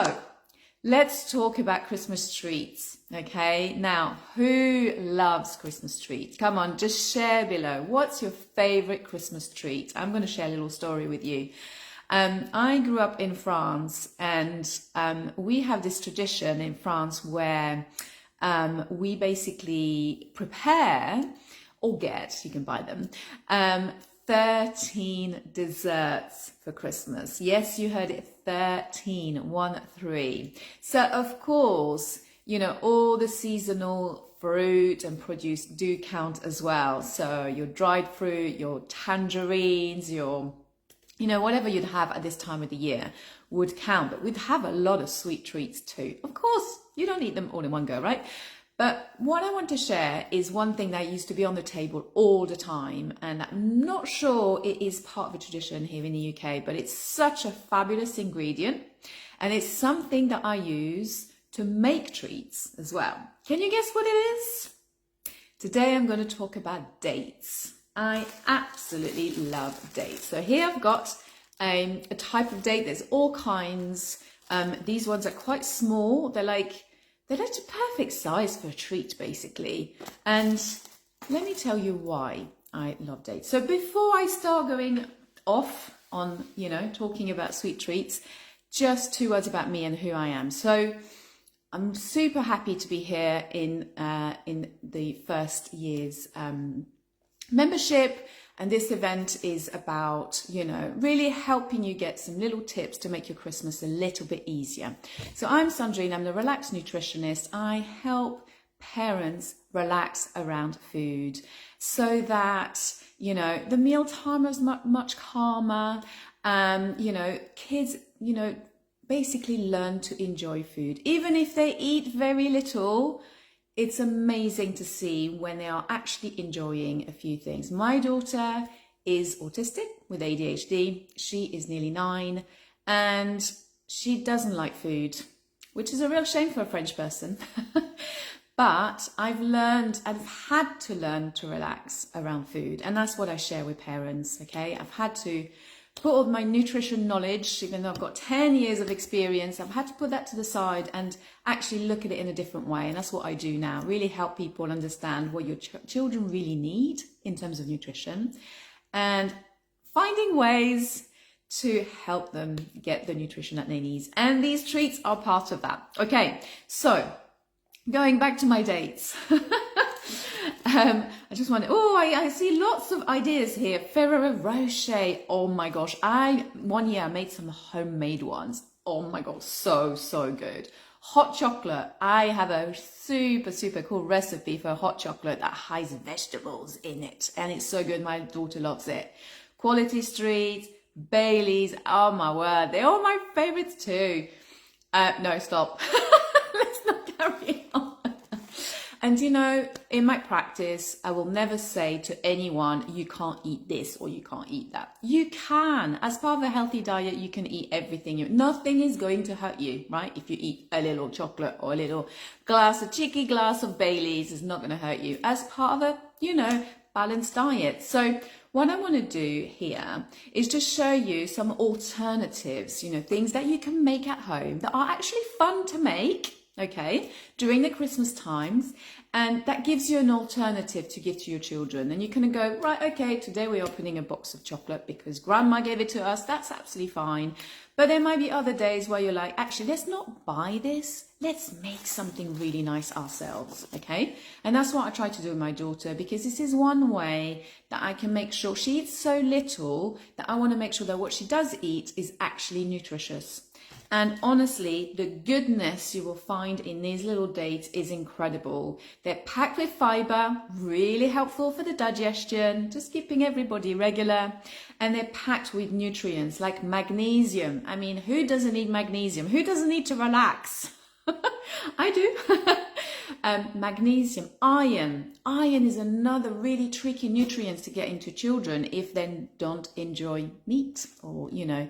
So let's talk about Christmas treats. Okay, now who loves Christmas treats? Come on, just share below. What's your favorite Christmas treat? I'm going to share a little story with you. I grew up in France, and we have this tradition in France where we basically prepare or get, you can buy them, 13 desserts for Christmas. Yes, you heard it, 13, 1, 3. So of course, you know, all the seasonal fruit and produce do count as well. So your dried fruit, your tangerines, your, you know, whatever you'd have at this time of the year would count. But we'd have a lot of sweet treats too. Of course, you don't eat them all in one go, right? But what I want to share is one thing that used to be on the table all the time, and I'm not sure it is part of a tradition here in the UK, but it's such a fabulous ingredient, and it's something that I use to make treats as well. Can you guess what it is? Today I'm going to talk about dates. I absolutely love dates. So here I've got a type of date. There's all kinds. These ones are quite small. They're like the perfect size for a treat, basically. And let me tell you why I love dates. So before I start going off on, you know, talking about sweet treats, just 2 words about me and who I am. So I'm super happy to be here in the first year's membership. And this event is about, you know, really helping you get some little tips to make your Christmas a little bit easier. So I'm Sandrine, I'm the relaxed nutritionist. I help parents relax around food so that, you know, the mealtime is much calmer. You know, kids, you know, basically learn to enjoy food. Even if they eat very little, it's amazing to see when they are actually enjoying a few things. My daughter is autistic with ADHD. She is nearly 9 and she doesn't like food, which is a real shame for a French person. But I've had to learn to relax around food. And that's what I share with parents, okay? I've had to put all my nutrition knowledge, even though I've got 10 years of experience, I've had to put that to the side and actually look at it in a different way. And that's what I do now, really help people understand what your children really need in terms of nutrition and finding ways to help them get the nutrition that they need. And these treats are part of that. Okay, so going back to my dates. I just want to, I see lots of ideas here. Ferrero Rocher, oh my gosh. One year I made some homemade ones. Oh my God, so good. Hot chocolate. I have a super cool recipe for hot chocolate that has vegetables in it. And it's so good, my daughter loves it. Quality Street, Bailey's, oh my word. They're all my favorites too. No, stop. Let's not carry on. And you know, in my practice, I will never say to anyone, you can't eat this or you can't eat that. You can. As part of a healthy diet, you can eat everything. Nothing is going to hurt you, right? If you eat a little chocolate or a little cheeky glass of Bailey's, it's not going to hurt you. As part of a, you know, balanced diet. So what I want to do here is just show you some alternatives, you know, things that you can make at home that are actually fun to make. Okay, during the Christmas times, and that gives you an alternative to give to your children. And you can go, right, okay, today we're opening a box of chocolate because grandma gave it to us. That's absolutely fine. But there might be other days where you're like, actually, let's not buy this. Let's make something really nice ourselves. Okay, and that's what I try to do with my daughter, because this is one way that I can make sure she eats so little that I want to make sure that what she does eat is actually nutritious. And honestly, the goodness you will find in these little dates is incredible. They're packed with fibre, really helpful for the digestion, just keeping everybody regular. And they're packed with nutrients like magnesium. I mean, who doesn't need magnesium? Who doesn't need to relax? I do. Magnesium, iron. Iron is another really tricky nutrient to get into children if they don't enjoy meat or, you know,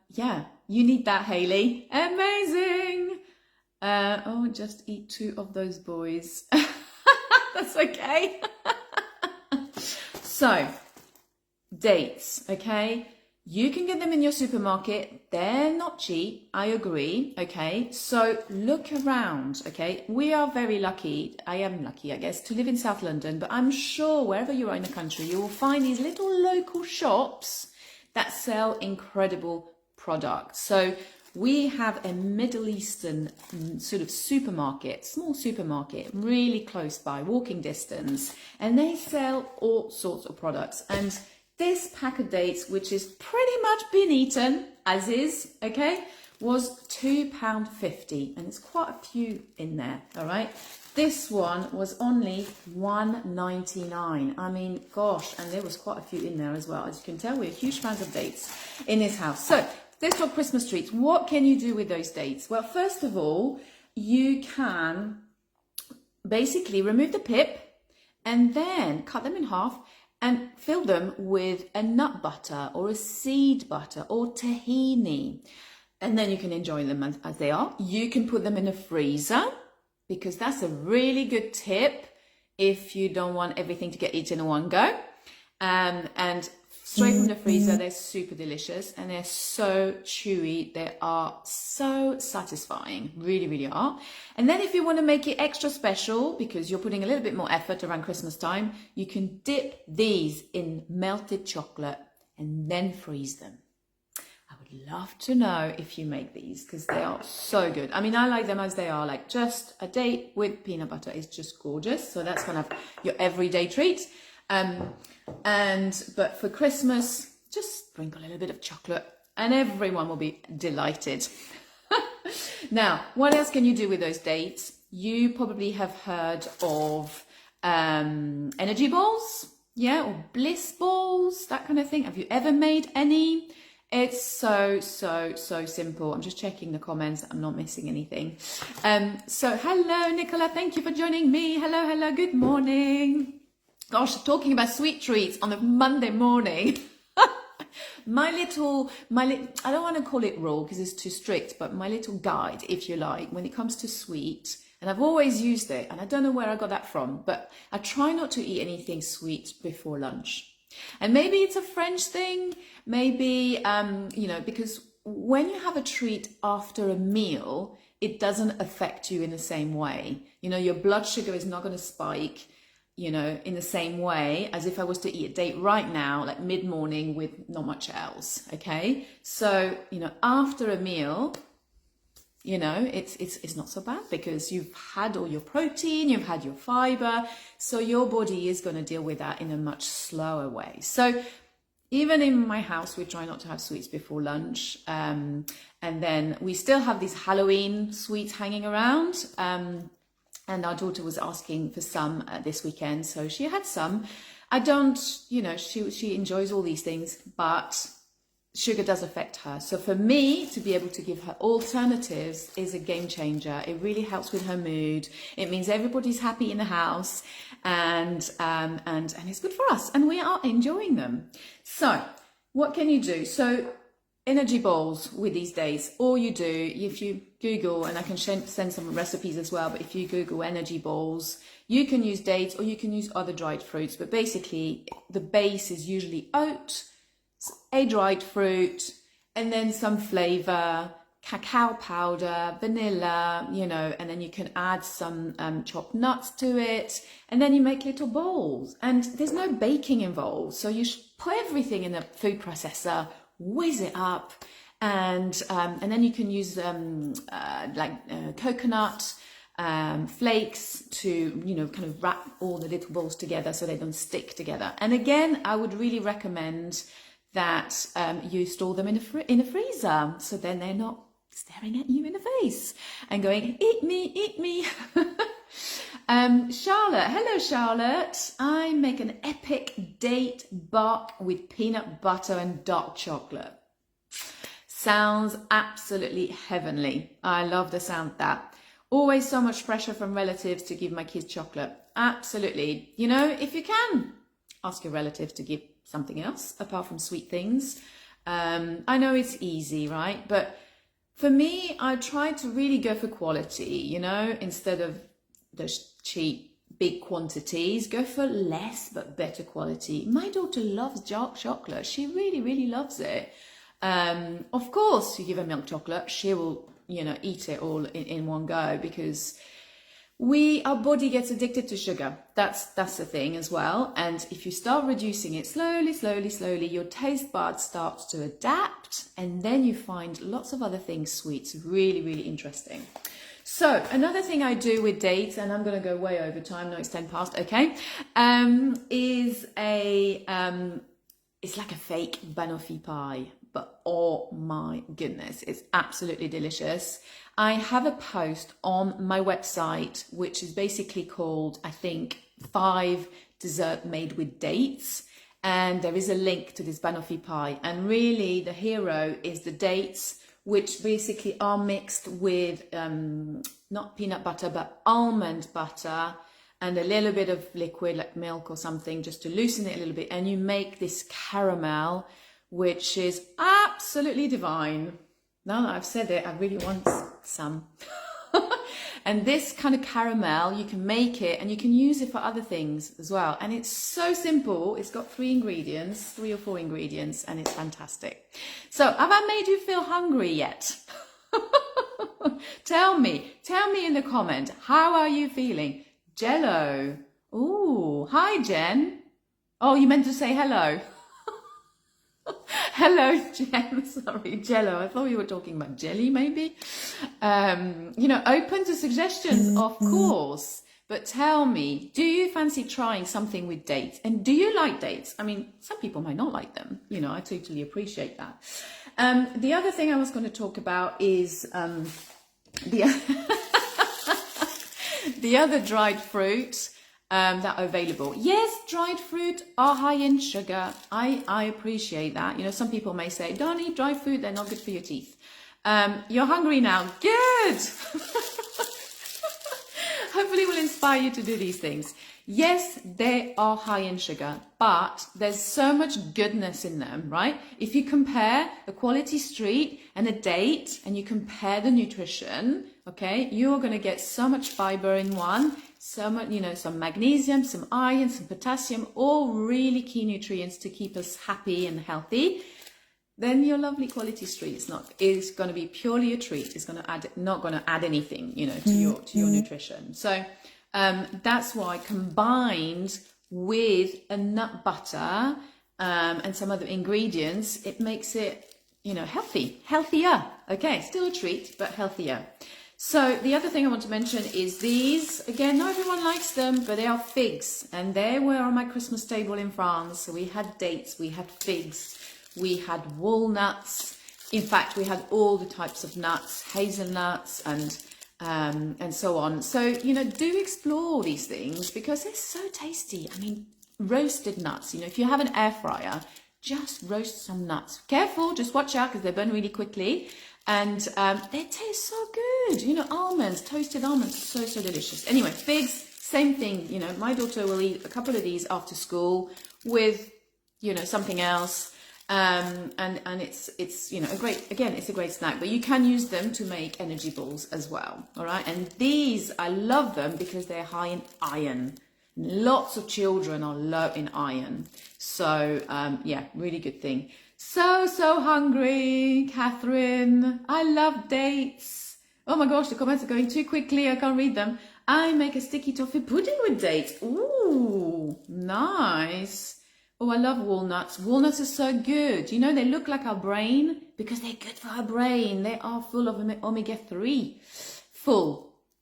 yeah, you need that, Hayley. Amazing. Just eat 2 of those boys. That's okay. So, dates, okay? You can get them in your supermarket. They're not cheap. I agree. Okay. So look around. Okay. We are very lucky. I am lucky, I guess, to live in South London, but I'm sure wherever you are in the country, you will find these little local shops that sell incredible products. So we have a Middle Eastern sort of supermarket, small supermarket, really close by, walking distance, and they sell all sorts of products. And this pack of dates, which is pretty much been eaten as is, okay, was £2.50, and it's quite a few in there, all right? This one was only £1.99. I mean, gosh, and there was quite a few in there as well. As you can tell, we're huge fans of dates in this house. So let's talk Christmas treats. What can you do with those dates? Well, first of all, you can basically remove the pip and then cut them in half and fill them with a nut butter or a seed butter or tahini. And then you can enjoy them as they are. You can put them in a freezer, because that's a really good tip if you don't want everything to get eaten in one go. And straight from the freezer, they're super delicious and they're so chewy. They are so satisfying, really, really are. And then if you want to make it extra special, because you're putting a little bit more effort around Christmas time, you can dip these in melted chocolate and then freeze them. I would love to know if you make these, because they are so good. I mean, I like them as they are, like just a date with peanut butter is just gorgeous. So that's kind of your everyday treat. But for Christmas, just sprinkle a little bit of chocolate and everyone will be delighted. Now, what else can you do with those dates? You probably have heard of energy balls, yeah, or bliss balls, that kind of thing. Have you ever made any? It's so simple. I'm just checking the comments. I'm not missing anything. So hello, Nicola. Thank you for joining me. Hello. Good morning. Gosh, talking about sweet treats on a Monday morning. My little, I don't want to call it rule because it's too strict, but my little guide, if you like, when it comes to sweet, and I've always used it, and I don't know where I got that from, but I try not to eat anything sweet before lunch. And maybe it's a French thing, maybe, because when you have a treat after a meal, it doesn't affect you in the same way. You know, your blood sugar is not going to spike, you know, in the same way as if I was to eat a date right now, like mid-morning with not much else, okay? So, you know, after a meal, you know, it's not so bad because you've had all your protein, you've had your fiber, so your body is going to deal with that in a much slower way. So even in my house, we try not to have sweets before lunch. And then we still have these Halloween sweets hanging around. And our daughter was asking for some this weekend, so she had some. I don't, you know, she enjoys all these things, but sugar does affect her. So for me to be able to give her alternatives is a game changer. It really helps with her mood. It means everybody's happy in the house, and it's good for us, and we are enjoying them. So what can you do? So energy balls with these days, all you do, if you Google, and I can send some recipes as well, but if you Google energy balls, you can use dates or you can use other dried fruits, but basically the base is usually oat, a dried fruit, and then some flavor, cacao powder, vanilla, you know, and then you can add some chopped nuts to it, and then you make little balls, and there's no baking involved, so you put everything in a food processor, whiz it up, and then you can use coconut flakes to, you know, kind of wrap all the little balls together so they don't stick together. And again, I would really recommend that you store them in a freezer, so then they're not staring at you in the face and going, eat me. Charlotte, hello Charlotte. I make an epic date bark with peanut butter and dark chocolate. Sounds absolutely heavenly. I love the sound of that. Always so much pressure from relatives to give my kids chocolate. Absolutely. You know, if you can, ask your relatives to give something else apart from sweet things. I know it's easy, right? But for me, I try to really go for quality, you know, instead of those cheap big quantities. Go for less but better quality. My daughter loves dark chocolate. She really, really loves it. Of course, you give her milk chocolate, she will, you know, eat it all in one go, because our body gets addicted to sugar. That's the thing as well. And if you start reducing it slowly, your taste buds starts to adapt, and then you find lots of other things sweet. It's really, really interesting. So another thing I do with dates, and I'm going to go way over time, no, it's 10 past, okay, is it's like a fake banoffee pie, but oh my goodness, it's absolutely delicious. I have a post on my website, which is basically called, I think, 5 dessert made with dates. And there is a link to this banoffee pie. And really the hero is the dates, which basically are mixed with not peanut butter, but almond butter, and a little bit of liquid like milk or something, just to loosen it a little bit. And you make this caramel, which is absolutely divine. Now that I've said it, I really want some. And this kind of caramel, you can make it and you can use it for other things as well. And it's so simple. It's got 3 or 4 ingredients, and it's fantastic. So have I made you feel hungry yet? Tell me in the comment, how are you feeling? Jello. Ooh, hi Jen. Oh, you meant to say hello. Hello, Jen. Sorry, Jello. I thought we were talking about jelly, maybe. You know, open to suggestions, of course. But tell me, do you fancy trying something with dates? And do you like dates? I mean, some people might not like them. You know, I totally appreciate that. The other thing I was going to talk about is the other dried fruit that are available. Yes, dried fruit are high in sugar. I appreciate that. You know, some people may say, don't eat dried fruit, they're not good for your teeth. You're hungry now. Good. Hopefully will inspire you to do these things. Yes, they are high in sugar, but there's so much goodness in them, right? If you compare a quality street and a date, and you compare the nutrition, okay, you're going to get so much fiber in one, so much, you know, some magnesium, some iron, some potassium, all really key nutrients to keep us happy and healthy. Then your lovely quality street is going to be purely a treat. It's going to not going to add anything, you know, to your nutrition. So that's why, combined with a nut butter and some other ingredients, it makes it, you know, healthier. Okay, still a treat, but healthier. So the other thing I want to mention is these. Again, not everyone likes them, but they are figs, and they were on my Christmas table in France. So we had dates, we had figs, we had walnuts. In fact, we had all the types of nuts, hazelnuts, and so on. So, you know, do explore these things because they're so tasty. I mean, roasted nuts, you know, if you have an air fryer, just roast some nuts. Careful, just watch out because they burn really quickly. And they taste so good. You know, almonds, toasted almonds, so delicious. Anyway, figs, same thing. You know, my daughter will eat a couple of these after school with, you know, something else. And it's you know, it's a great snack, but you can use them to make energy balls as well. All right. And these, I love them because they're high in iron. Lots of children are low in iron. So, yeah, really good thing. So hungry, Catherine. I love dates. Oh my gosh, the comments are going too quickly. I can't read them. I make a sticky toffee pudding with dates. Ooh, nice. Oh, I love walnuts. Walnuts are so good. You know, they look like our brain because they're good for our brain. They are full of omega-3.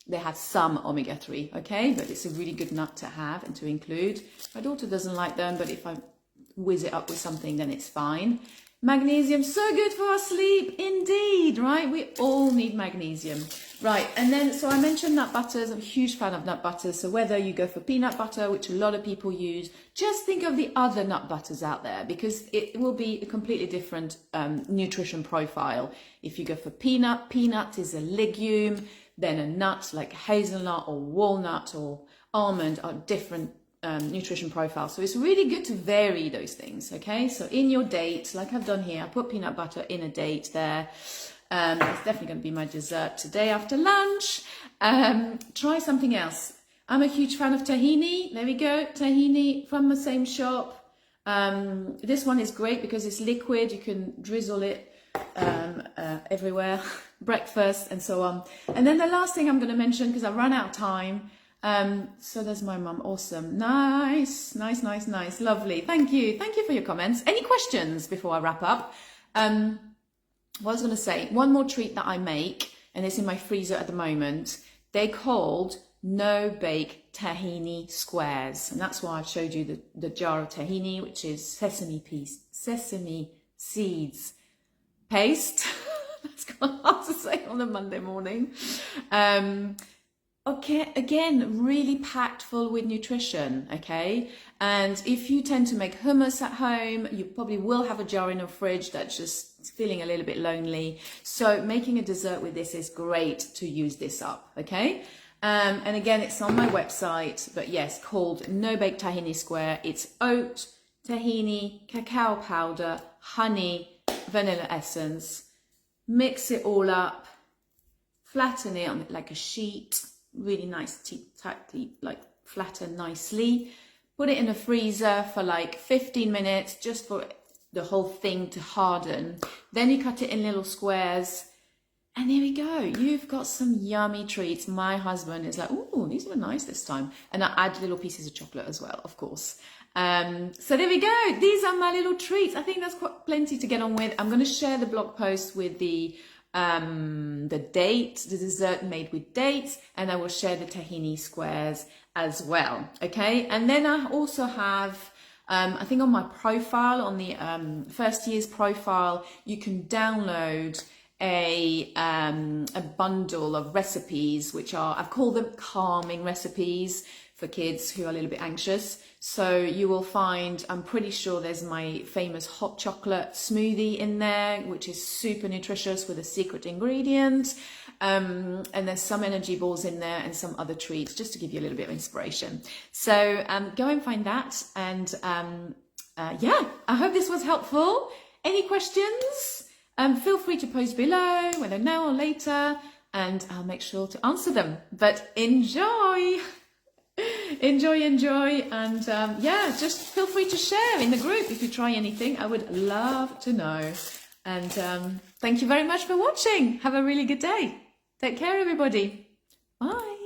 They have some omega-3, okay? But it's a really good nut to have and to include. My daughter doesn't like them, but if I whiz it up with something, then it's fine. Magnesium, so good for our sleep, indeed, right? We all need magnesium. Right, and then, so I mentioned nut butters. I'm a huge fan of nut butters. So whether you go for peanut butter, which a lot of people use, just think of the other nut butters out there because it will be a completely different nutrition profile. If you go for peanut is a legume, then a nut like hazelnut or walnut or almond are different nutrition profile. So it's really good to vary those things, okay? So in your date, like I've done here, I put peanut butter in a date there. It's definitely going to be my dessert today after lunch. Try something else. I'm a huge fan of tahini. There we go, tahini from the same shop. This one is great because it's liquid. You can drizzle it everywhere, breakfast and so on. And then the last thing I'm going to mention, because I run out of time. So there's my mum. Awesome. Nice. Lovely. Thank you for your comments. Any questions before I wrap up? What I was going to say, one more treat that I make, and it's in my freezer at the moment. They're called no-bake tahini squares, and that's why I showed you the jar of tahini, which is sesame seeds paste. That's hard to say on a Monday morning. Okay, again, really packed full with nutrition, okay? And if you tend to make hummus at home, you probably will have a jar in your fridge that's just feeling a little bit lonely. So making a dessert with this is great to use this up, okay? And again, it's on my website, but yes, called No Bake Tahini Square. It's oat, tahini, cacao powder, honey, vanilla essence. Mix it all up, flatten it on it like a sheet. Really nice, tightly, like flatten nicely. Put it in a freezer for like 15 minutes, just for the whole thing to harden. Then you cut it in little squares, and there we go. You've got some yummy treats. My husband is like, "Ooh, these were nice this time," and I add little pieces of chocolate as well, of course. So there we go. These are my little treats. I think that's quite plenty to get on with. I'm going to share the blog post with the dessert made with dates, and I will share the tahini squares as well. Okay, and then I also have I think on my profile, on the first year's profile, you can download a bundle of recipes, which are, I've called them calming recipes for kids who are a little bit anxious. So you will find, I'm pretty sure there's my famous hot chocolate smoothie in there, which is super nutritious with a secret ingredient. And there's some energy balls in there and some other treats, just to give you a little bit of inspiration. So go and find that. And yeah, I hope this was helpful. Any questions? Feel free to post below, whether now or later, and I'll make sure to answer them. But enjoy! Enjoy, and yeah, just feel free to share in the group if you try anything. I would love to know. And thank you very much for watching. Have a really good day. Take care, everybody. Bye.